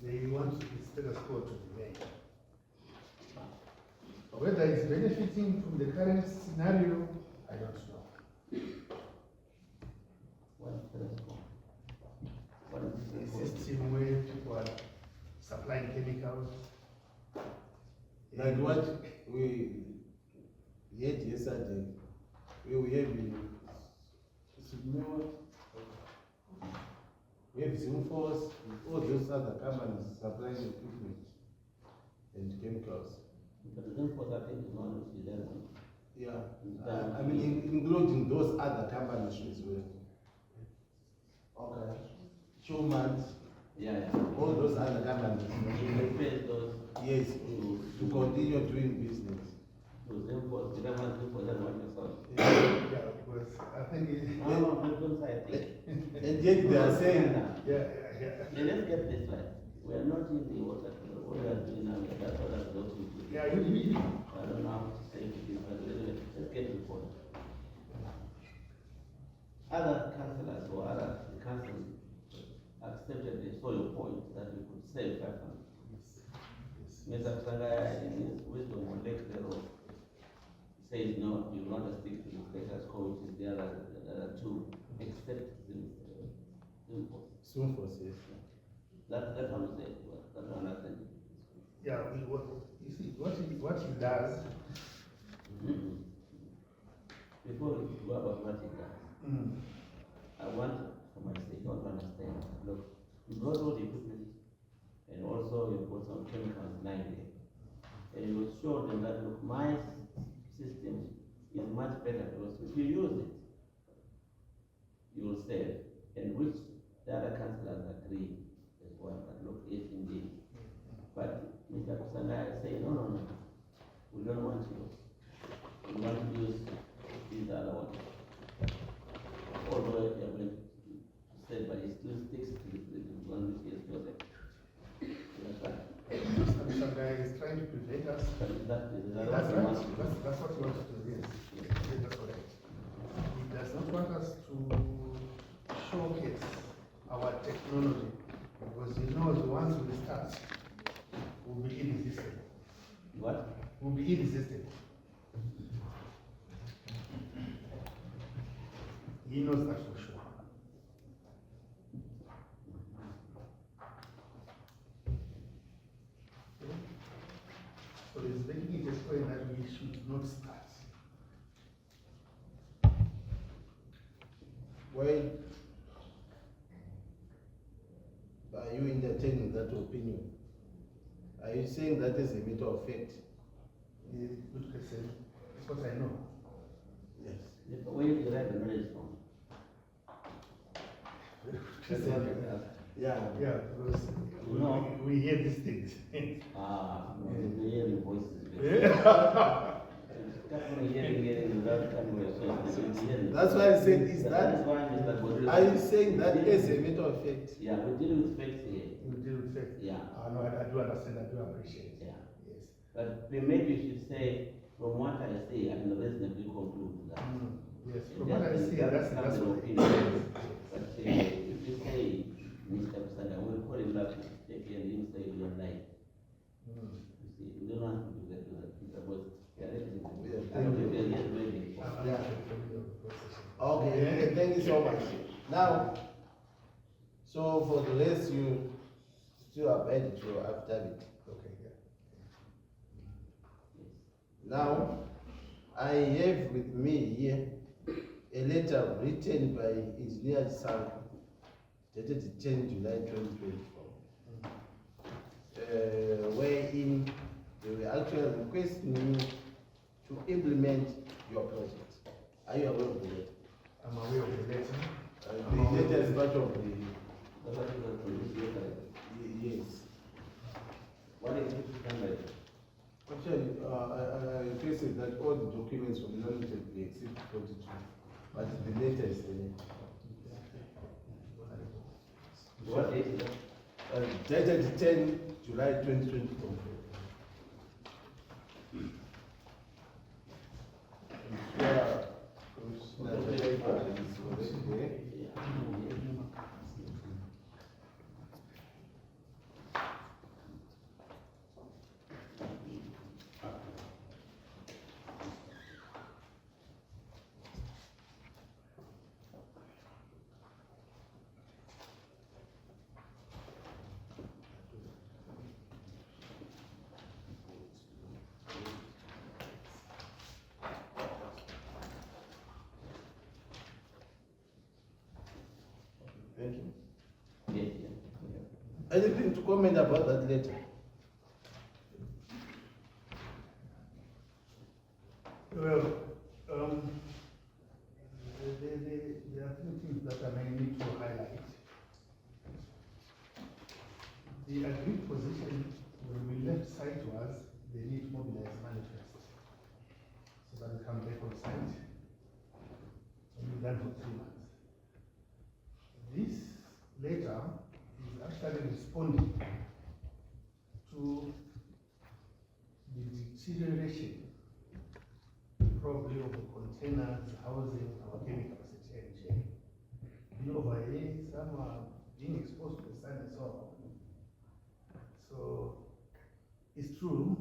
They want the status quo to remain. Whether it's benefiting from the current scenario, I don't know. What is the score? What is A the score? system where people are supplying chemicals. Like what we had yesterday, where we have we have Zoomforce, all those other companies supplying equipment and chemicals. But the Zoomforce, I think, is one which is there. Yeah, I mean, including those other companies as well. Okay. Humans, Yeah. all those other companies. You replace those. Yes, to continue doing business. To reinforce the government for that one yourself. Yeah, because I think No, don't say I think. And yet they are saying, yeah. Let's get this right. We are not in the water. What we are doing now, that's what I'm going to do. Yeah, I don't know how to say it, but let's get to the point. Other councillors or other councils accepted the soil point that we could save 500. Mr. Kusanga, in his wisdom on Lake Zero, says no, you want to stick to the status quo, which is the other two, except the import. soon for safe. That one is it. That one I think. Yeah, you see, what he does, Before we go about what he does, I want for my sake to understand. Look, you brought all the equipment, and also you put some chemicals lying there, and you will show them that look, my system is much better because if you use it, you will save, and which the other councillors agree as well. That look, yes, indeed. But Mr. Kusanga say no, we don't want to. We want to use these other ones. Although they are going to say, but it still sticks to the one which is yours. some guy is trying to prevent us. That's That's right. That's what he wants to do. Yes, that's correct. He does not want us to showcase our technology because he knows once we start, we'll be irresistible. What? We'll be irresistible. He knows that for sure. Okay. So he's making it a point that we should not start. Why are you entertaining that opinion? Are you saying that is a matter of fact? Good question. That's what I know. Yes. Where did you get the knowledge from? Yeah. Yeah, because No. we hear these things. We hear the voices. Yeah. Hearing without conversation. That's why I said, is That's that, why Mr. Bodil. are you saying that is a matter of fact? Yeah, we deal with facts here. We deal with fact. Yeah. No, I do understand, I do appreciate. Yeah. Yes. But maybe you should say, from what I say, I can reasonably conclude that. Yes, And from what I see, that's an what opinion. But if you say, Mr. Kusanga, we'll call him up, take care, and you say we are lying. You see, we don't want to do that, Mr. Boss. Okay, thank you so much. Now, so for the rest, you still abide to your affidavit. Okay, yeah. Now, I have with me here a letter written by Engineer Sang, dated 10 July 2024, wherein they were actually requesting me to implement your project. Are you aware of the letter? I'm aware of the letter. The letter is part of the, yes. What is it to come by? Actually, I requested that all the documents from Nanotech be except 42, but the letter is the letter. What is it? Dated 10 July 2024. Yeah, the paper is already there. Thank you. Yes, Anything to comment about that letter? Well, there are few things that I may need to highlight. The agreed position when we left site come back on site. And we're done for 3 months. This letter is actually responding to the deterioration probably of the containers housing our chemicals at NJ. Over here, some are being exposed to the sun and so on. So it's true,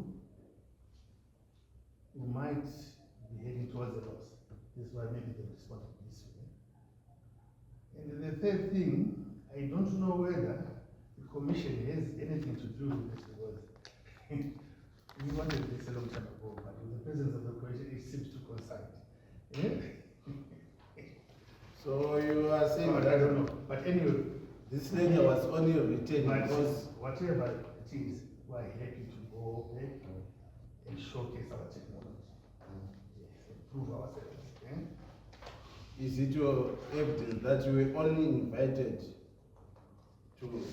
we might be heading towards the loss. This is why maybe they responded this way. And the third thing, I don't know whether the commission has anything to do with this because we wanted this a long time ago, but with the presence of the commission, it seems to coincide. So you are saying But that I don't know. But anyway, this letter was only written but because whatever it is, we're happy to go back and showcase our technology. Yes, improve ourselves. is it your evidence that you were only invited to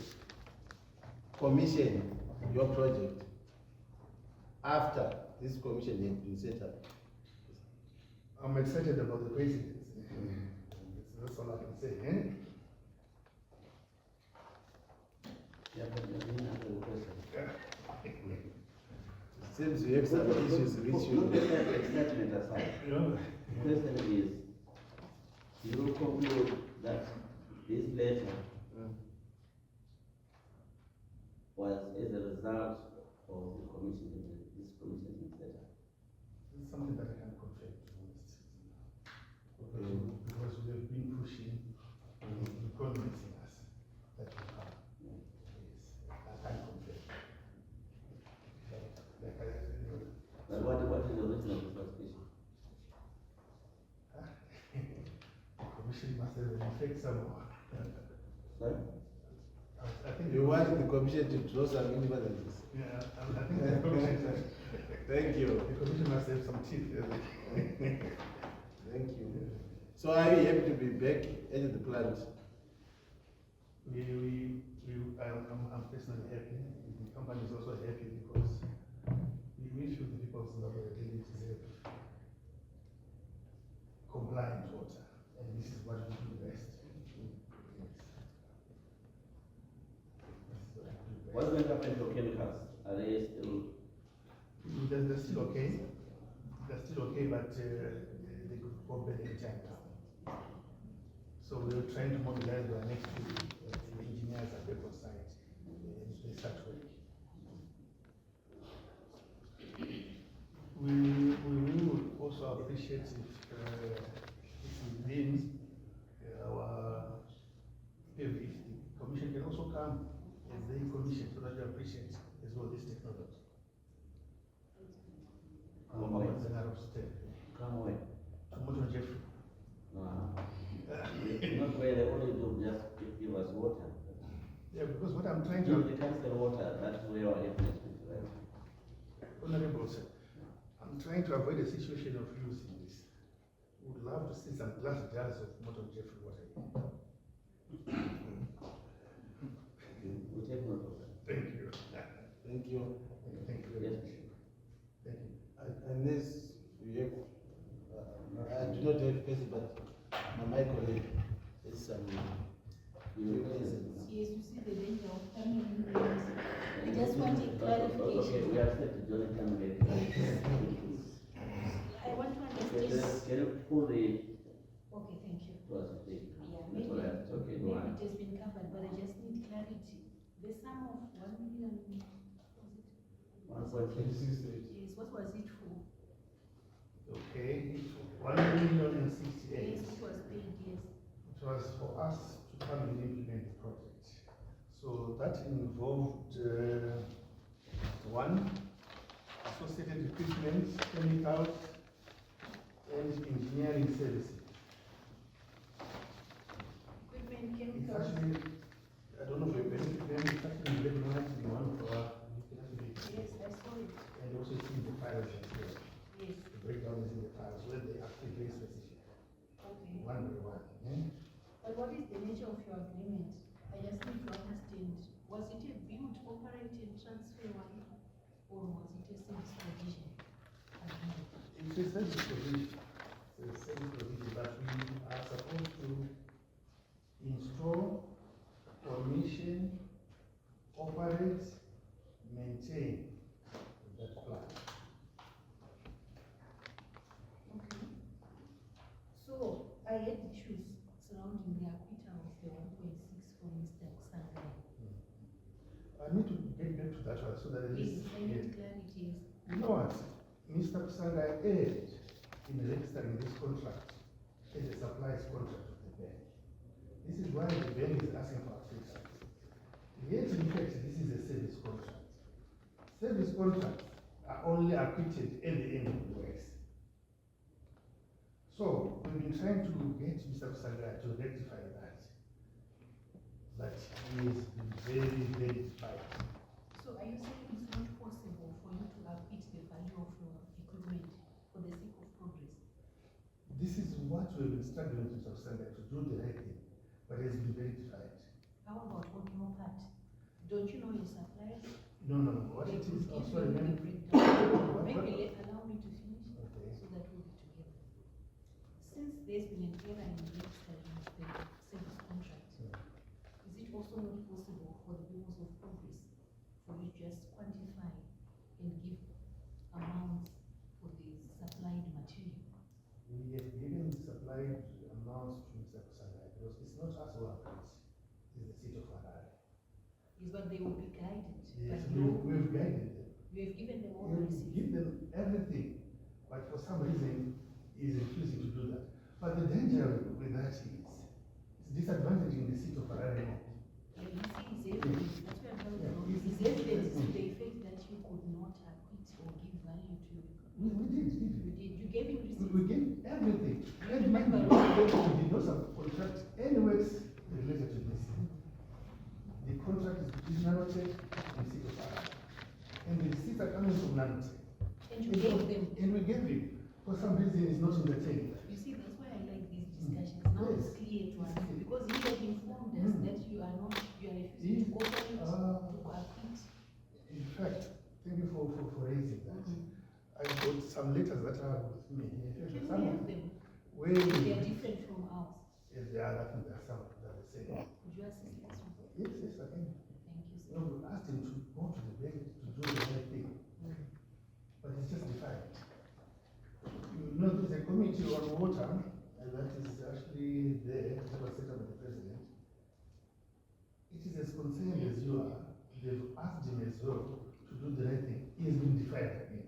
commission your project after this commission had been set up? I'm excited about the coincidence. That's all I can say. Yeah, but the main other question. It seems you have some issues which Put you... the excitement aside. Yeah. The question is, you conclude that this letter was as a result of the commission, this commission letter. It's something that I can confirm, to be honest. Okay. Because we have been pushing and convincing us that we come. Yes, I can confirm. But what is the origin of this application? The commission must have an effect somewhere. Sorry? I think You want the commission to draw some inferences. Yeah, I think the commission, Thank you. the commission must have some teeth. Thank you. So are you happy to be back at the plant? I'm personally happy. The company is also happy because we feel the people of Zimbabwe really deserve compliant water, and this is what we do best. What's going to happen to chemicals? Are they still? They're still okay. They're still okay, but they could go back in time now. So we're trying to mobilize by next week. The engineers are back on site and they start work. We would also appreciate if within our if the commission can also come as the commission so that we appreciate as well this technology. Come away. Come away. To Morton Jaffray. Not where they only do just give us water. Yeah, because what I'm trying No, to they can't sell water. That's where our influence is, right? Honorable sir, I'm trying to avoid a situation of using this. Would love to see some glass jars of Morton Jaffray water. We take note of that. Thank you. Thank you. Thank you very Yes. much. Thank you. Unless we have, I do not have cases, but my colleague has some. Yes, you see the danger of coming in rooms. I just want a Okay, clarification. we accept Jonathan. I want to Can understand. you pull the Okay, thank you. to us, please? Yeah, That's maybe, all right. It's okay, go maybe on. it has been covered, but I just need clarity. The sum of 1 million, was it? 1.6. Yes, what was it for? Okay, 1,068,000. Yes, it was paid, yes. It was for us to come and implement the project. So that involved one, associated equipment, chemicals, and engineering services. Equipment, It's chemicals. actually, I don't know if you benefit them, it's actually recognized in one of our, Yes, I saw it. and also it's in the files as well. Yes, The breakdown is in the files where they are actually very specific, okay. one by one. But what is the nature of your agreement? I just need to understand. Was it a build, operate, and transfer one, or was it a service provision agreement? It's It's a service provision. It's a service provision, but we are supposed to install, commission, operate, maintain that plant. Okay. So I had issues surrounding the acquittal of the 1.6 for Mr. Sangha. I need to get back to that one so that Yes, I yeah. need clarity. You know what? Mr. Kusanga erred in registering this contract as a supplies contract of the bank. This is why the bank is asking for acceptance. Yet, in fact, this is a service contract. Service contracts are only acquitted at the end of the works. So, we've been trying to get Mr. Kusanga to rectify that. But he has been very, very defiant. So are you saying it's not possible for you to acquit the value of your equipment for the sake of progress? This is what we've been struggling with Mr. Kusanga to do the right thing, but he has been very defiant. How about on your part? Don't you know your suppliers? No. What They it could is, give sorry, you the ma'am. breakdown. Maybe allow me to finish Okay. so that we'll be together. Since there's been an error in registering the service contract, is it also not possible for the purpose of progress for you just quantify and give amounts for the supplied material? We have given supplied amounts to Mr. Kusanga because it's not us who agrees, it's the city of Harare. Is but they will be guided. Yes, But you we've guided them. have given them all We the have receipts. given them everything, but for some reason, he's refusing to do that. But the danger with that is, it's disadvantaging the city of Harare. And you see, it's evidence. That's where I'm coming Yeah, from. it's- It's evidence to the effect that you could not acquit or give value to your We did. You did. You gave him receipts. We gave everything. You And mind remember- you, we did not subcontract any works related to this. The contract is between Nanotech and City of Harare. And the receipts are coming from Nanotech. And you gave them. And we gave him. For some reason, he's not entertaining that. You see, that's why I like these discussions. Now Yes. it's clear to us because you have informed us that you are refusing to cooperate to acquit. In fact, thank you for raising that. I got some letters that are with me here. Can we Some have them? where They are different from ours. Yes, they are, I think there are some that are the same. Could you assist us with that? Yes, I can. Thank you, sir. No, we asked him to go to the bank to do the right thing, but he's just defiant. You know, there's a committee on water, and that is actually there, that was set up by the president. It is as concerned as you are. They've asked him as well to do the right thing. He has been defiant again.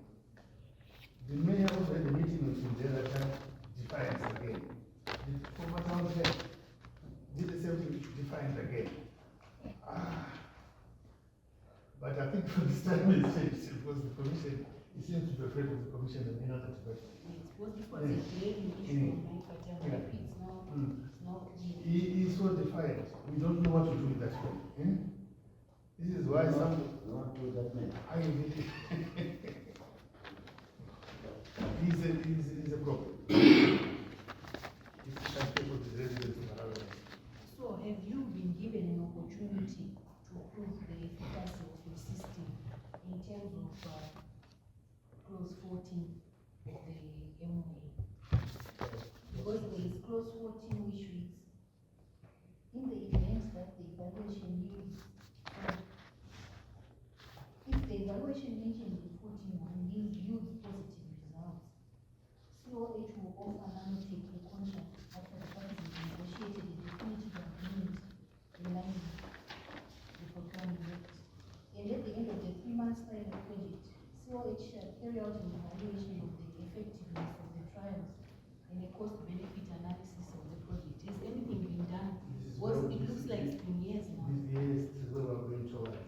The mayor also had a meeting with him the other time, defiance again. The former town head did the same thing, defiant again. But I think for this time it's changed because the commission, he seems to be afraid of the commission and another department. Yes, because this was a glaring issue on my part, and Yeah. it's now clear. He is so defiant. We don't know what to do with that one. This is why some. Not do that, man. I mean, he's a problem. He's trying to put the residents in Harare. So have you been given an opportunity to prove the efficacy of your system in terms of clause 14 of the MOA? Because there is clause 14 which reads, in the event that the evaluation yields, if the evaluation mentioned in 14 yields positive results, COH will offer Nanotech a contract after the parties have negotiated a definitive agreement in line with the program rate. And at the end of the 3 months pilot project, COH shall carry out an evaluation of the effectiveness of the trials and a cost-benefit analysis of the project. Has anything been done? It looks like it's been years now. This is where we're going towards.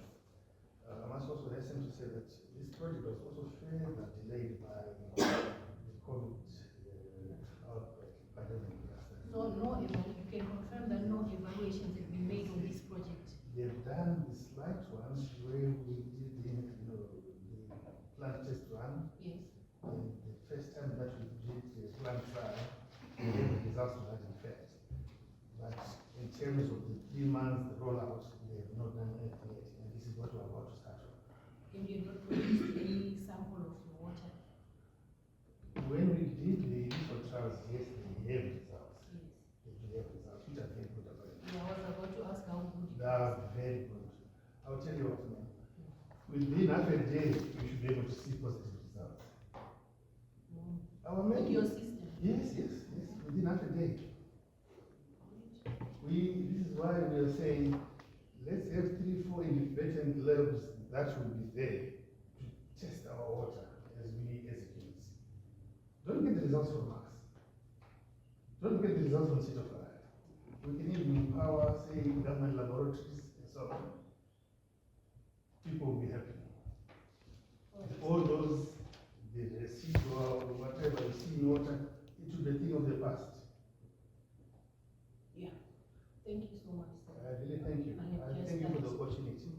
I must also hasten to say that this project was also further delayed by the COVID outbreak pandemic. So you can confirm that no evaluations have been made on this project. They've done the slight ones where we did the plant test run. Yes. And the first time that we did the plant trial, we gave the results of that effect. But in terms of the 3 months, the rollout, they have not done anything yet. And this is what we're about to start with. And you have not produced any sample of the water. When we day, you should be able to see positive results. Our With main, your system. yes, within half a day. This is why we are saying, let's have 3-4 independent labs that will be there to test our water as we execute. Don't get the results from us. Don't get the results from City of Harare. We can even empower, say, government laboratories and so on. People will be happy. All those, the residual, whatever you see in water, it will be a thing of the past. Yeah. Thank you so much, sir. I really thank you. I have I just thank you for the started. opportunity.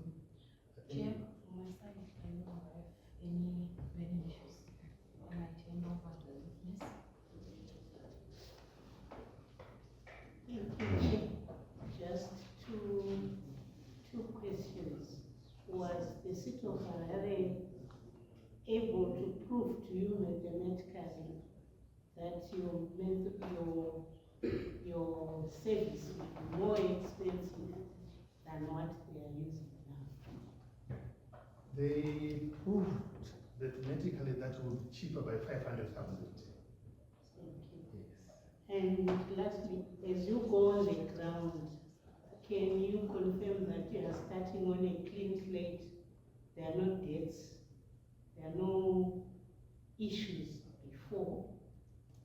I thank Chair, you. from my side, I don't have any burning issues. And I turn over the witness. Just two questions. Was the city of Harare able to prove to you mathematically that your service is more expensive than what they are using now? They proved mathematically that it would be cheaper by 500,000. Thank you. Yes. And lastly, as you go on the ground, can you confirm that you are starting on a clean slate? There are no debts, there are no issues before.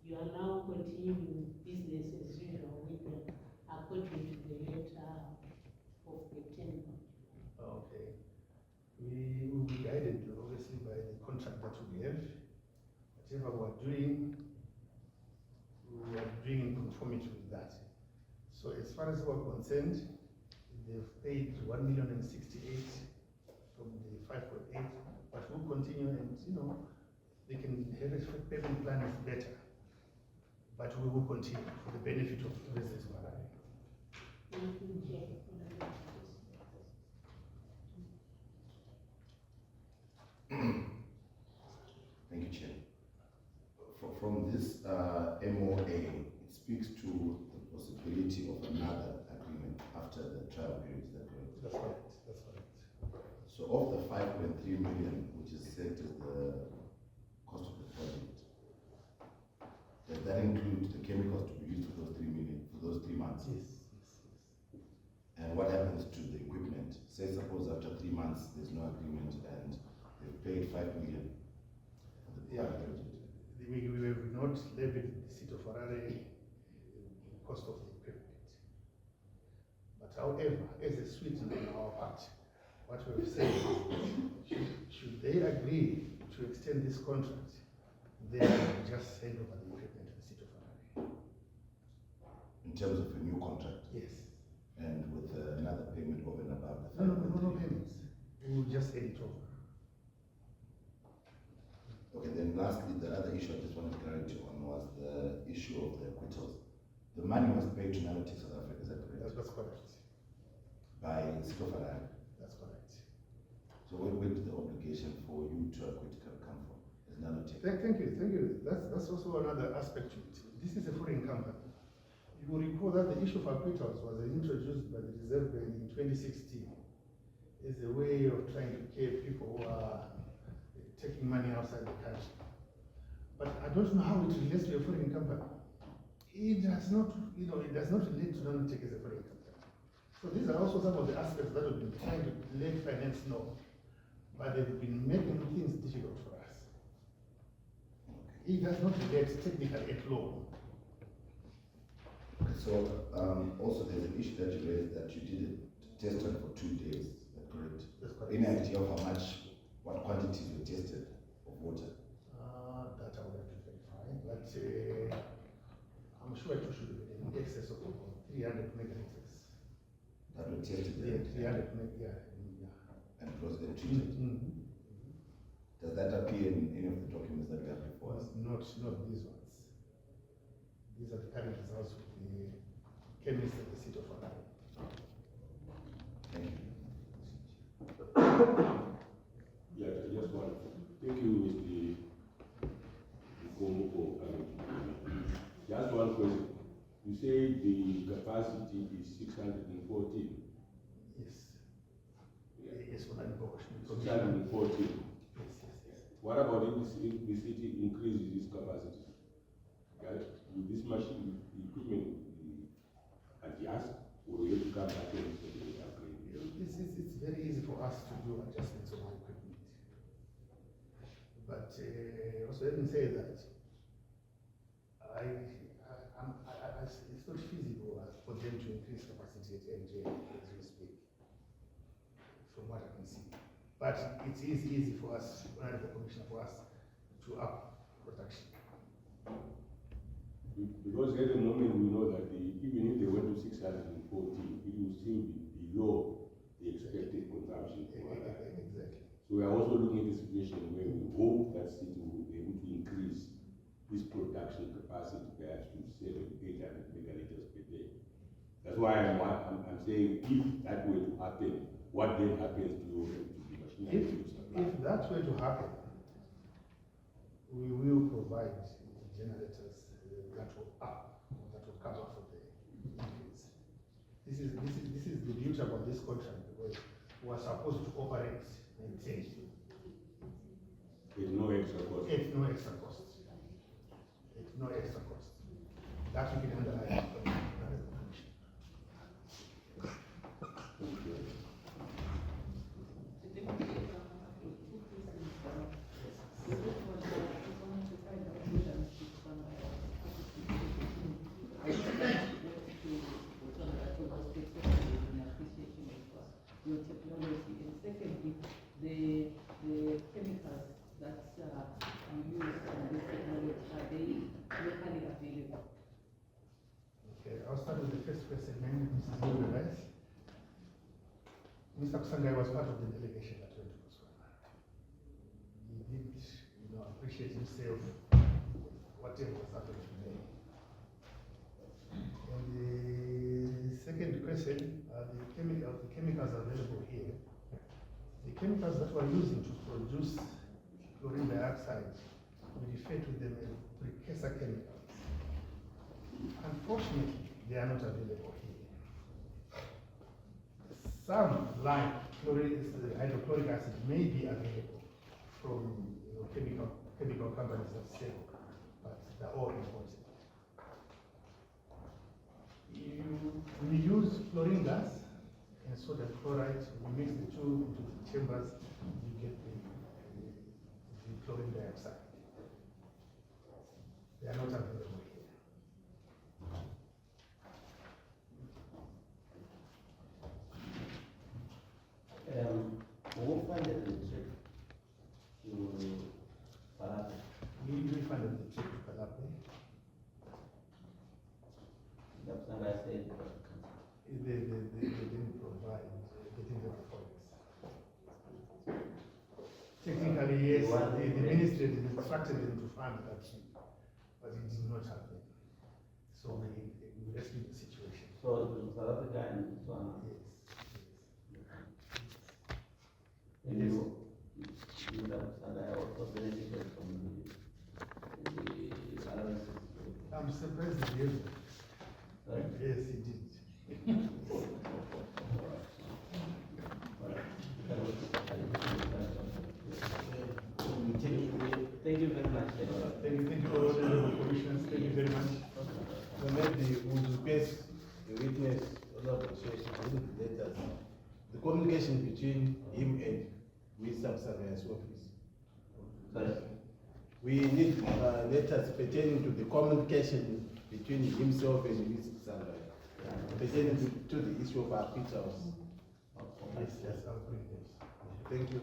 You are now continuing business as usual with them according to the letter of the tenure. Okay. We will be guided obviously by the contract that we have. Whatever we are doing in conformity with that. So as far as we are concerned, they've paid 1,068,000 from the 5.8, but we'll continue and they can have a payment plan is better. But we will continue for the benefit of residents of Harare. Thank you, Chair. Thank you, Chair. From this MOA, it speaks to the possibility of another agreement after the trial period. Is that correct? That's right. That's right. So of the 5.3 million, which is set as the cost of the project, does that include the chemicals to be used for those 3 million, for those 3 months? Yes. And what happens to the equipment? Say suppose after 3 months there's no agreement and they've paid 5 million for the project. We have not levied the city of Harare the cost of the equipment. But however, as a sweetener on our part, what we have said is, should they agree to extend this contract, then we just hand over the equipment to the city of Harare. In terms of a new contract? Yes. And with another payment over and above the No payments. We will just hand it over. Okay, then lastly, the other issue I just wanted clarity on was the issue of the acquittals. The money was paid to Nanotech South Africa, is that correct? That's correct. By City of Harare. That's correct. So where did the obligation for you to acquit come from? As Nanotech? Thank you. That's also another aspect to it. This is a foreign company. You will recall that the issue of acquittals was introduced by the Reserve Bank in 2016 as a way of trying to care people who are taking money outside the country. But I don't know how it relates to a foreign company. It does not, it does not relate to Nanotech as a foreign company. So these are also some of the aspects that we've been trying to let finance know, but they've been making things difficult for us. It does not relate technically at law. Okay, so also there's an issue that you raised that you did a test run for 2 days, is that correct? That's correct. Any idea of what quantities were tested of water? That I would have to verify, but I'm sure it should be in excess of 300 megaliters. That were tested Yeah, there? 300 meg, yeah. And it was then treated? Mm-hmm. Does that appear in any of the documents that we have before us? Not these ones. These are the current results of the chemists at the city of Harare. Thank you. Yeah, just one. Thank you, Mr. Komoko. Just one question. You say the capacity is 614. Yes. Yes, for that portion. 614. What about if the city increases its capacity? Okay? With this machine, the equipment adjust, or we have to come back and upgrade? It's very easy for us to do adjustments on our equipment. But also let me say that it's not feasible for them to increase capacity at MJ as we speak, from what I can see. But it is easy for us, Honorable Commissioner, for us to up production. Because at the moment we know that even if they went to 614, it will still be below the expected consumption. Exactly. So we are also looking at a situation where we hope that city will be able to increase this production capacity perhaps to 700-800 megaliters per day. That's why I'm saying if that were to happen, what then happens to the machinery? If that were to happen, we will provide generators that will cover for the increase. This is the beauty about this contract, because we are supposed to operate and change. With no extra cost. It's no extra cost. It's no extra cost. That we can underline. Your technology, and secondly, the chemicals that you use in this technology, are they locally available? Okay, I'll start with the first question, then Mrs. Yobe, right? Mr. Kusangai was part of the delegation that went to Botswana. He did, appreciate himself, whatever was happening today. And the second question, the chemicals available here. The chemicals that we're using to produce chlorine dioxide, we refer to them as precursor chemicals. Unfortunately, they are not available here. Some, like hydrochloric acid, may be available from chemical companies that sell, but they're all imported. We use chlorine gas and sodium chloride. We mix the two into the chambers, you get the chlorine dioxide. They are not available here. We'll find it in the trip to Harare. We find the trip to Harare. That's what I said. They didn't provide, they didn't have the funds. Technically, yes, the ministry instructed them to fund that trip, but it did not happen. So we rescued the situation. So it was South Africa and Botswana. Yes. And you have also benefited from the Harare City. I'm surprised he did. Right? Yes, he did. Thank you very much. Thank you all the commissioners. Thank you very much. So maybe we request the witness, Honorable Association, to let us the communication between him and with Surveillance Office. Sorry? We need letters pertaining to the communication between himself and Mr. Surveillance, pertaining to the issue of our pictures. Yes, I'll bring this. Thank you.